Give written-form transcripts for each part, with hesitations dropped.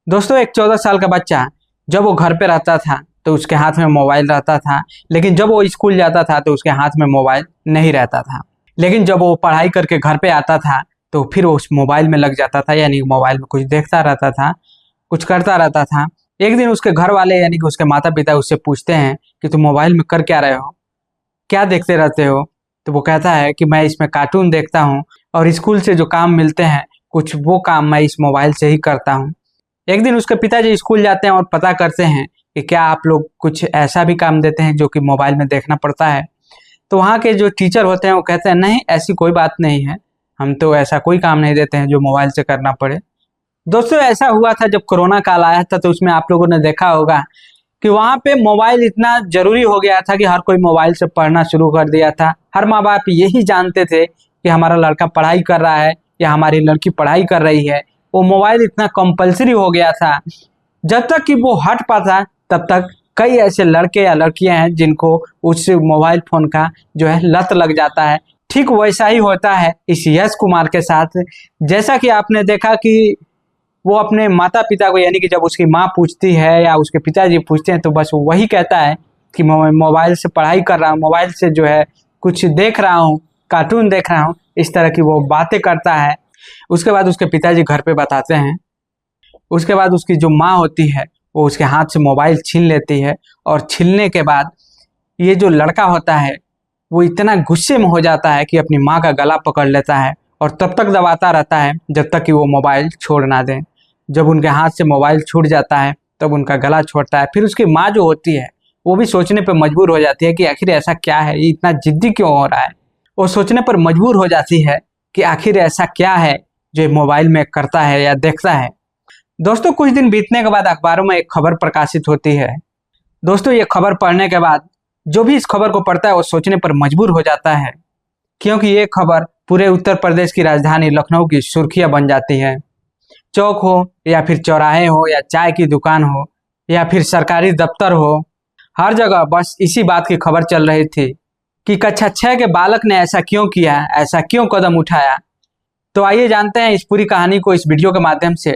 दोस्तों, एक 14 साल का बच्चा जब वो घर पे रहता था तो उसके हाथ में मोबाइल रहता था। लेकिन जब वो स्कूल जाता था तो उसके हाथ में मोबाइल नहीं रहता था। लेकिन जब वो पढ़ाई करके घर पे आता था तो फिर वो उस मोबाइल में लग जाता था, यानी मोबाइल में कुछ देखता रहता था, कुछ करता रहता था। एक दिन उसके घर वाले यानी कि उसके माता पिता उससे पूछते हैं कि तुम मोबाइल में कर क्या रहे हो, क्या देखते रहते हो। तो वो कहता है कि मैं इसमें कार्टून देखता हूँ और स्कूल से जो काम मिलते हैं कुछ वो काम मैं इस मोबाइल से ही करता हूँ। एक दिन उसके पिताजी स्कूल जाते हैं और पता करते हैं कि क्या आप लोग कुछ ऐसा भी काम देते हैं जो कि मोबाइल में देखना पड़ता है। तो वहाँ के जो टीचर होते हैं वो कहते हैं नहीं, ऐसी कोई बात नहीं है, हम तो ऐसा कोई काम नहीं देते हैं जो मोबाइल से करना पड़े। दोस्तों, ऐसा हुआ था जब कोरोना काल आया था तो उसमें आप लोगों ने देखा होगा कि वहाँ पे मोबाइल इतना जरूरी हो गया था कि हर कोई मोबाइल से पढ़ना शुरू कर दिया था। हर माँ बाप यही जानते थे कि हमारा लड़का पढ़ाई कर रहा है या हमारी लड़की पढ़ाई कर रही है। वो मोबाइल इतना कंपलसरी हो गया था, जब तक कि वो हट पाता तब तक कई ऐसे लड़के या लड़कियां हैं जिनको उस मोबाइल फोन का जो है लत लग जाता है। ठीक वैसा ही होता है इस यश कुमार के साथ। जैसा कि आपने देखा कि वो अपने माता पिता को यानी कि जब उसकी माँ पूछती है या उसके पिताजी पूछते हैं तो बस वही कहता है कि मैं मोबाइल से पढ़ाई कर रहा हूँ, मोबाइल से जो है कुछ देख रहा हूँ, कार्टून देख रहा हूँ, इस तरह की वो बातें करता है। उसके बाद उसके पिताजी घर पे बताते हैं। उसके बाद उसकी जो माँ होती है वो उसके हाथ से मोबाइल छीन लेती है और छीनने के बाद ये जो लड़का होता है वो इतना गुस्से में हो जाता है कि अपनी माँ का गला पकड़ लेता है और तब तक दबाता रहता है जब तक कि वो मोबाइल छोड़ ना दें। जब उनके हाथ से मोबाइल छूट जाता है तब उनका गला छोड़ता है। फिर उसकी माँ जो होती है वो भी सोचने पर मजबूर हो जाती है कि आखिर ऐसा क्या है, ये इतना जिद्दी क्यों हो रहा है। वो सोचने पर मजबूर हो जाती है कि आखिर ऐसा क्या है जो मोबाइल में करता है या देखता है। दोस्तों, कुछ दिन बीतने के बाद अखबारों में एक खबर प्रकाशित होती है। दोस्तों, ये खबर पढ़ने के बाद जो भी इस खबर को पढ़ता है वो सोचने पर मजबूर हो जाता है, क्योंकि ये खबर पूरे उत्तर प्रदेश की राजधानी लखनऊ की सुर्खियां बन जाती है। चौक हो या फिर चौराहे हो या चाय की दुकान हो या फिर सरकारी दफ्तर हो, हर जगह बस इसी बात की खबर चल रही थी कि कक्षा 6 के बालक ने ऐसा क्यों किया, ऐसा क्यों कदम उठाया। तो आइए जानते हैं इस पूरी कहानी को इस वीडियो के माध्यम से।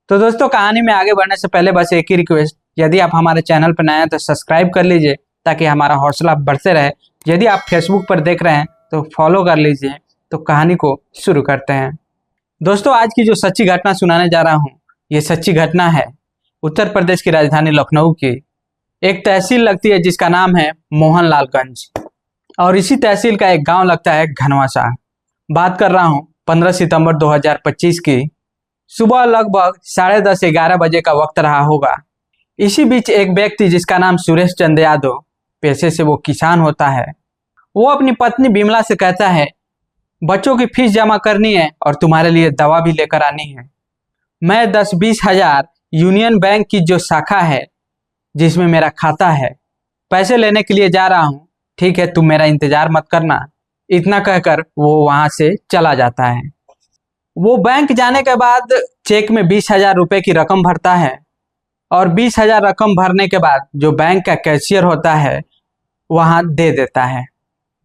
तो दोस्तों, कहानी में आगे बढ़ने से पहले बस एक ही रिक्वेस्ट, यदि आप हमारे चैनल पर नए हैं तो सब्सक्राइब कर लीजिए ताकि हमारा हौसला बढ़ते रहे। यदि आप फेसबुक पर देख रहे हैं तो फॉलो कर लीजिए। तो कहानी को शुरू करते हैं। दोस्तों, आज की जो सच्ची घटना सुनाने जा रहा हूँ ये सच्ची घटना है उत्तर प्रदेश की राजधानी लखनऊ की। एक तहसील लगती है जिसका नाम है मोहनलालगंज और इसी तहसील का एक गांव लगता है घनवासा। बात कर रहा हूँ 15 सितंबर 2025 की। सुबह लगभग 10:30-11 बजे का वक्त रहा होगा। इसी बीच एक व्यक्ति जिसका नाम सुरेश चंद यादव, पेशे से वो किसान होता है, वो अपनी पत्नी बिमला से कहता है बच्चों की फीस जमा करनी है और तुम्हारे लिए दवा भी लेकर आनी है। मैं 10-20 हजार यूनियन बैंक की जो शाखा है जिसमें मेरा खाता है, पैसे लेने के लिए जा रहा हूँ, ठीक है, तुम मेरा इंतजार मत करना। इतना कहकर वो वहां से चला जाता है। वो बैंक जाने के बाद चेक में 20,000 रुपए की रकम भरता है और 20,000 रकम भरने के बाद जो बैंक का कैशियर होता है वहां दे देता है।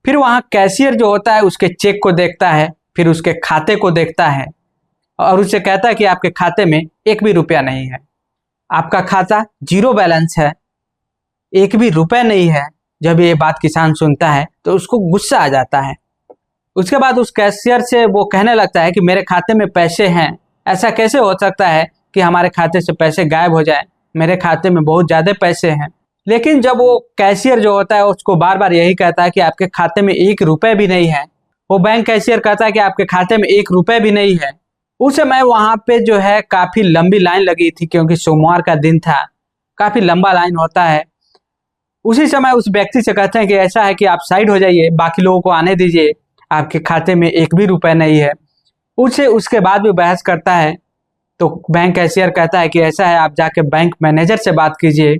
फिर वहां कैशियर जो होता है उसके चेक को देखता है, फिर उसके खाते को देखता है और उससे कहता है कि आपके खाते में एक भी रुपया नहीं है, आपका खाता जीरो बैलेंस है, एक भी रुपए नहीं है। जब ये बात किसान सुनता है तो उसको गुस्सा आ जाता है। उसके बाद उस कैशियर से वो कहने लगता है कि मेरे खाते में पैसे हैं, ऐसा कैसे हो सकता है कि हमारे खाते से पैसे गायब हो जाए, मेरे खाते में बहुत ज्यादा पैसे हैं। लेकिन जब वो कैशियर जो होता है उसको बार बार यही कहता है कि आपके खाते में एक रुपए भी नहीं है, वो बैंक कैशियर कहता है कि आपके खाते में एक रुपए भी नहीं है। उस समय वहां पे जो है काफी लंबी लाइन लगी थी क्योंकि सोमवार का दिन था, काफी लंबा लाइन होता है। उसी समय उस व्यक्ति से कहते हैं कि ऐसा है कि आप साइड हो जाइए, बाकी लोगों को आने दीजिए, आपके खाते में एक भी रुपए नहीं है। उसके बाद भी बहस करता है तो बैंक कैशियर कहता है कि ऐसा है, आप जाके बैंक मैनेजर से बात कीजिए,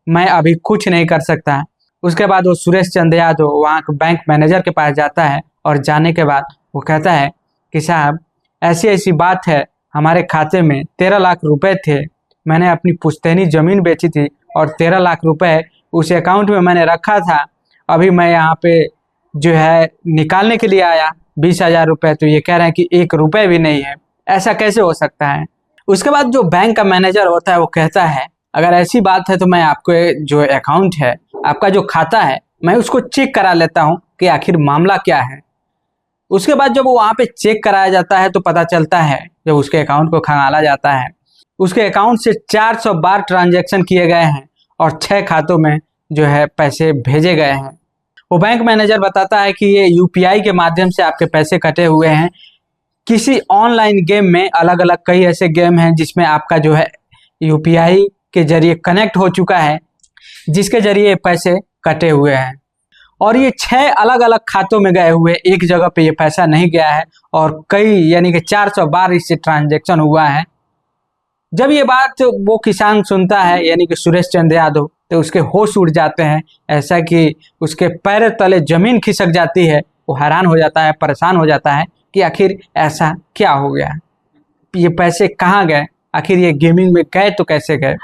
मैं अभी कुछ नहीं कर सकता। उसके बाद वो सुरेश चंद यादव वहाँ के बैंक मैनेजर के पास जाता है और जाने के बाद वो कहता है कि साहब ऐसी ऐसी बात है, हमारे खाते में 13 लाख रुपए थे, मैंने अपनी पुश्तैनी जमीन बेची थी और 13 लाख रुपए उस अकाउंट में मैंने रखा था। अभी मैं यहाँ पे जो है निकालने के लिए आया 20,000 रुपए, तो ये कह रहे हैं कि एक रुपए भी नहीं है, ऐसा कैसे हो सकता है। उसके बाद जो बैंक का मैनेजर होता है वो कहता है अगर ऐसी बात है तो मैं आपको जो अकाउंट है, आपका जो खाता है, मैं उसको चेक करा लेता हूँ कि आखिर मामला क्या है। उसके बाद जब वो वहाँ पे चेक कराया जाता है तो पता चलता है, जब उसके अकाउंट को खंगाला जाता है, उसके अकाउंट से 400 बार ट्रांजैक्शन किए गए हैं और 6 खातों में जो है पैसे भेजे गए हैं। वो बैंक मैनेजर बताता है कि ये यूपीआई के माध्यम से आपके पैसे कटे हुए हैं। किसी ऑनलाइन गेम में अलग अलग कई ऐसे गेम हैं जिसमें आपका जो है यूपीआई के जरिए कनेक्ट हो चुका है, जिसके जरिए पैसे कटे हुए हैं और ये 6 अलग अलग खातों में गए हुए, एक जगह पे ये पैसा नहीं गया है और कई यानी कि 400 बार इससे ट्रांजैक्शन हुआ है। जब ये बात वो किसान सुनता है यानी कि सुरेश चंद्र यादव, तो उसके होश उड़ जाते हैं, ऐसा कि उसके पैर तले जमीन खिसक जाती है। वो हैरान हो जाता है, परेशान हो जाता है कि आखिर ऐसा क्या हो गया, ये पैसे कहाँ गए, आखिर ये गेमिंग में गए तो कैसे गए।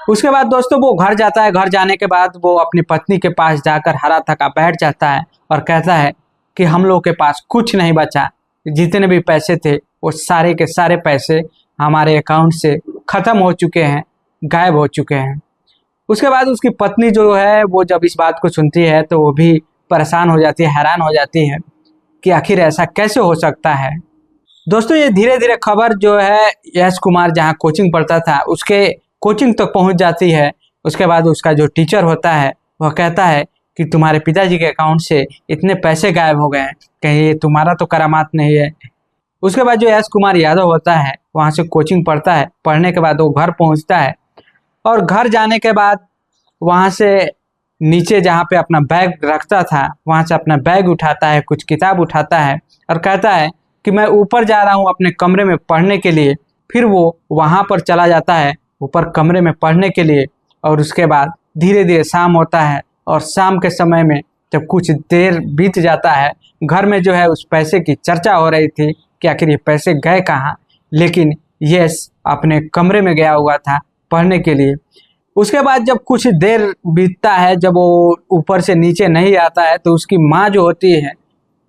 उसके बाद दोस्तों वो घर जाता है। घर जाने के बाद वो अपनी पत्नी के पास जाकर हरा थका बैठ जाता है और कहता है कि हम लोग के पास कुछ नहीं बचा, जितने भी पैसे थे वो सारे के सारे पैसे हमारे अकाउंट से ख़त्म हो चुके हैं, गायब हो चुके हैं। उसके बाद उसकी पत्नी जो है वो जब इस बात को सुनती है तो वो भी परेशान हो जाती है, हैरान हो जाती है कि आखिर ऐसा कैसे हो सकता है। दोस्तों ये धीरे धीरे खबर जो है यश कुमार जहाँ कोचिंग पढ़ता था उसके कोचिंग तक पहुँच जाती है। उसके बाद उसका जो टीचर होता है वह कहता है कि तुम्हारे पिताजी के अकाउंट से इतने पैसे गायब हो गए हैं, कहीं ये तुम्हारा तो करामात नहीं है। उसके बाद जो यश कुमार यादव होता है वहाँ से कोचिंग पढ़ता है। पढ़ने के बाद वो घर पहुँचता है और घर जाने के बाद वहाँ से नीचे जहाँ पे अपना बैग रखता था वहाँ से अपना बैग उठाता है, कुछ किताब उठाता है और कहता है कि मैं ऊपर जा रहा हूँ अपने कमरे में पढ़ने के लिए। फिर वो वहाँ पर चला जाता है ऊपर कमरे में पढ़ने के लिए और उसके बाद धीरे धीरे शाम होता है और शाम के समय में जब कुछ देर बीत जाता है, घर में जो है उस पैसे की चर्चा हो रही थी कि आखिर ये पैसे गए कहाँ, लेकिन यश अपने कमरे में गया हुआ था पढ़ने के लिए। उसके बाद जब कुछ देर बीतता है, जब वो ऊपर से नीचे नहीं आता है तो उसकी माँ जो होती है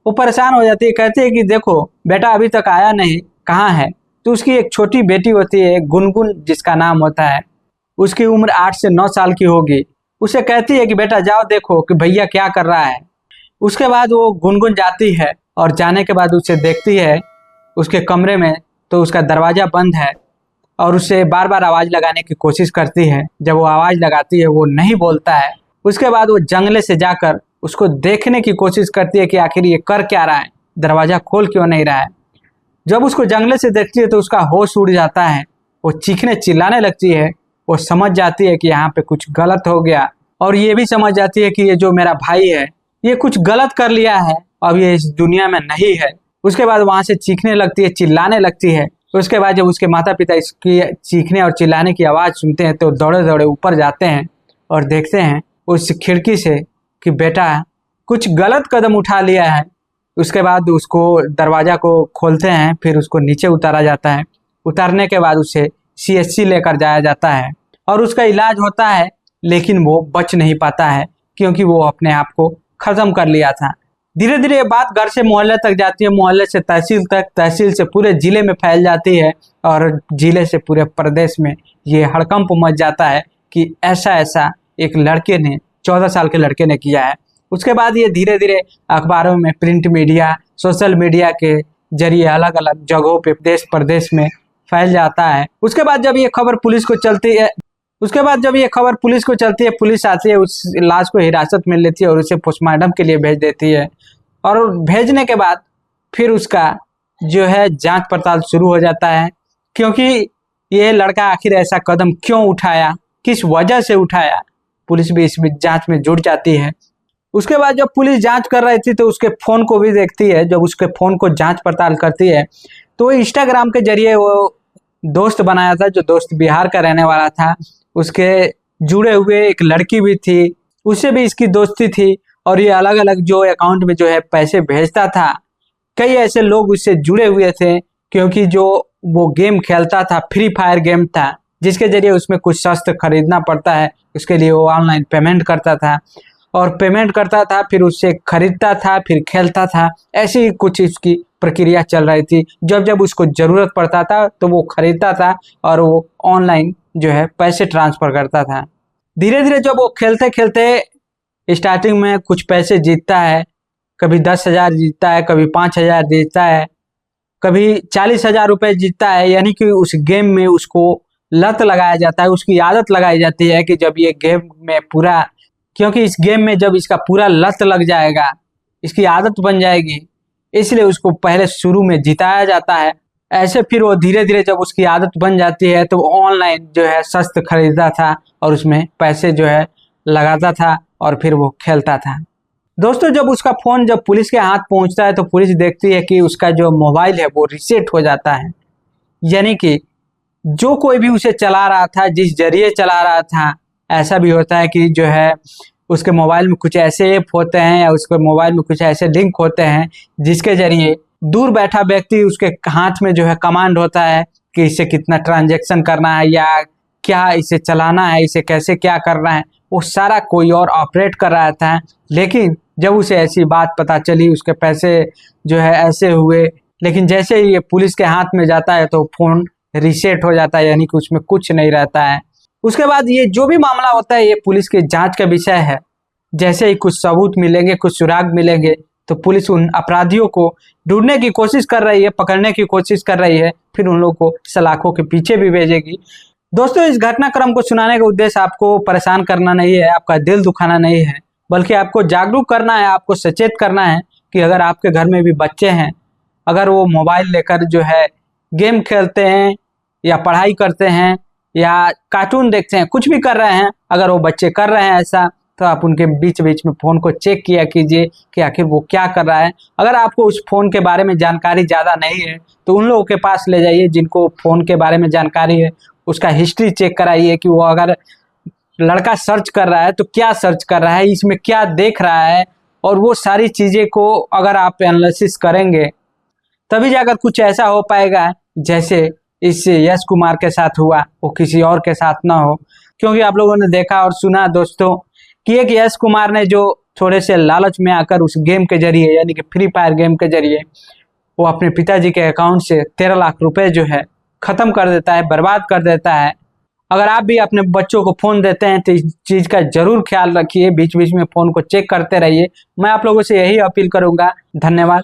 वो परेशान हो जाती है, कहती है कि देखो बेटा अभी तक आया नहीं, कहाँ है। तो उसकी एक छोटी बेटी होती है गुनगुन जिसका नाम होता है, उसकी उम्र 8 से 9 साल की होगी। उसे कहती है कि बेटा जाओ देखो कि भैया क्या कर रहा है। उसके बाद वो गुनगुन जाती है और जाने के बाद उसे देखती है उसके कमरे में तो उसका दरवाज़ा बंद है और उसे बार बार आवाज़ लगाने की कोशिश करती है। जब वो आवाज़ लगाती है वो नहीं बोलता है। उसके बाद वो जंगले से जाकर उसको देखने की कोशिश करती है कि आखिर ये कर क्या रहा है, दरवाज़ा खोल क्यों नहीं रहा है। जब उसको जंगले से देखती है तो उसका होश उड़ जाता है, वो चीखने चिल्लाने लगती है। वो समझ जाती है कि यहाँ पे कुछ गलत हो गया और ये भी समझ जाती है कि ये जो मेरा भाई है ये कुछ गलत कर लिया है, अब ये इस दुनिया में नहीं है। उसके बाद वहाँ से चीखने लगती है, चिल्लाने लगती है। उसके बाद जब उसके माता पिता इसकी चीखने और चिल्लाने की आवाज़ सुनते हैं तो दौड़े दौड़े ऊपर जाते हैं और देखते हैं उस खिड़की से कि बेटा कुछ गलत कदम उठा लिया है। उसके बाद उसको दरवाज़ा को खोलते हैं, फिर उसको नीचे उतारा जाता है। उतारने के बाद उसे सीएचसी लेकर जाया जाता है और उसका इलाज होता है, लेकिन वो बच नहीं पाता है क्योंकि वो अपने आप को ख़त्म कर लिया था। धीरे धीरे ये बात घर से मोहल्ले तक जाती है, मोहल्ले से तहसील तक, तहसील से पूरे ज़िले में फैल जाती है और ज़िले से पूरे प्रदेश में ये हड़कंप मच जाता है कि ऐसा ऐसा एक लड़के ने 14 साल के लड़के ने किया है। उसके बाद ये धीरे धीरे अखबारों में, प्रिंट मीडिया, सोशल मीडिया के जरिए अलग अलग जगहों पे देश प्रदेश में फैल जाता है। उसके बाद जब ये खबर पुलिस को चलती है पुलिस आती है, उस लाश को हिरासत में लेती है और उसे पोस्टमार्टम के लिए भेज देती है। और भेजने के बाद फिर उसका जो है जांच पड़ताल शुरू हो जाता है, क्योंकि ये लड़का आखिर ऐसा कदम क्यों उठाया, किस वजह से उठाया, पुलिस भी इसमें जांच में जुट जाती है। उसके बाद जब पुलिस जांच कर रही थी तो उसके फ़ोन को भी देखती है। जब उसके फ़ोन को जांच पड़ताल करती है तो इंस्टाग्राम के जरिए वो दोस्त बनाया था, जो दोस्त बिहार का रहने वाला था, उसके जुड़े हुए एक लड़की भी थी, उससे भी इसकी दोस्ती थी और ये अलग अलग जो अकाउंट में जो है पैसे भेजता था। कई ऐसे लोग उससे जुड़े हुए थे, क्योंकि जो वो गेम खेलता था फ्री फायर गेम था, जिसके जरिए उसमें कुछ शस्त्र खरीदना पड़ता है। उसके लिए वो ऑनलाइन पेमेंट करता था और पेमेंट करता था, फिर उससे खरीदता था, फिर खेलता था। ऐसी कुछ इसकी प्रक्रिया चल रही थी। जब जब उसको ज़रूरत पड़ता था तो वो खरीदता था और वो ऑनलाइन जो है पैसे ट्रांसफ़र करता था। धीरे धीरे जब वो खेलते खेलते स्टार्टिंग में कुछ पैसे जीतता है, कभी 10,000 जीतता है, कभी 5,000 जीतता है, कभी 40,000 रुपये जीतता है। यानी कि उस गेम में उसको लत लगाया जाता है, उसकी आदत लगाई जाती है कि जब ये गेम में पूरा, क्योंकि इस गेम में जब इसका पूरा लत लग जाएगा, इसकी आदत बन जाएगी, इसलिए उसको पहले शुरू में जिताया जाता है। ऐसे फिर वो धीरे धीरे जब उसकी आदत बन जाती है तो ऑनलाइन जो है शस्त्र खरीदता था और उसमें पैसे जो है लगाता था और फिर वो खेलता था। दोस्तों, जब उसका फ़ोन जब पुलिस के हाथ पहुंचता है तो पुलिस देखती है कि उसका जो मोबाइल है वो रीसेट हो जाता है। यानी कि जो कोई भी उसे चला रहा था, जिस जरिए चला रहा था, ऐसा भी होता है कि जो है उसके मोबाइल में कुछ ऐसे ऐप होते हैं या उसके मोबाइल में कुछ ऐसे लिंक होते हैं जिसके जरिए दूर बैठा व्यक्ति, उसके हाथ में जो है कमांड होता है कि इसे कितना ट्रांजैक्शन करना है या क्या इसे चलाना है, इसे कैसे क्या करना है, वो सारा कोई और ऑपरेट कर रहा था। लेकिन जब उसे ऐसी बात पता चली, उसके पैसे जो है ऐसे हुए, लेकिन जैसे ही ये पुलिस के हाथ में जाता है तो फ़ोन रीसेट हो जाता है, यानी कि उसमें कुछ नहीं रहता है। उसके बाद ये जो भी मामला होता है ये पुलिस के जांच का विषय है। जैसे ही कुछ सबूत मिलेंगे, कुछ सुराग मिलेंगे तो पुलिस उन अपराधियों को ढूंढने की कोशिश कर रही है, पकड़ने की कोशिश कर रही है, फिर उन लोगों को सलाखों के पीछे भी भेजेगी। दोस्तों, इस घटनाक्रम को सुनाने का उद्देश्य आपको परेशान करना नहीं है, आपका दिल दुखाना नहीं है, बल्कि आपको जागरूक करना है, आपको सचेत करना है कि अगर आपके घर में भी बच्चे हैं, अगर वो मोबाइल लेकर जो है गेम खेलते हैं या पढ़ाई करते हैं या कार्टून देखते हैं, कुछ भी कर रहे हैं, अगर वो बच्चे कर रहे हैं ऐसा, तो आप उनके बीच बीच में फ़ोन को चेक किया कीजिए कि आखिर वो क्या कर रहा है। अगर आपको उस फ़ोन के बारे में जानकारी ज़्यादा नहीं है तो उन लोगों के पास ले जाइए जिनको फ़ोन के बारे में जानकारी है, उसका हिस्ट्री चेक कराइए कि वो अगर लड़का सर्च कर रहा है तो क्या सर्च कर रहा है, इसमें क्या देख रहा है, और वो सारी चीज़ें को अगर आप एनालिसिस करेंगे तभी जाकर कुछ ऐसा हो पाएगा जैसे इस यश कुमार के साथ हुआ, वो किसी और के साथ ना हो। क्योंकि आप लोगों ने देखा और सुना दोस्तों कि एक यश कुमार ने जो थोड़े से लालच में आकर उस गेम के जरिए, यानी कि फ्री फायर गेम के जरिए, वो अपने पिताजी के अकाउंट से 13 लाख रुपए जो है ख़त्म कर देता है, बर्बाद कर देता है। अगर आप भी अपने बच्चों को फ़ोन देते हैं तो इस चीज़ का ज़रूर ख्याल रखिए, बीच बीच में फ़ोन को चेक करते रहिए। मैं आप लोगों से यही अपील करूँगा। धन्यवाद।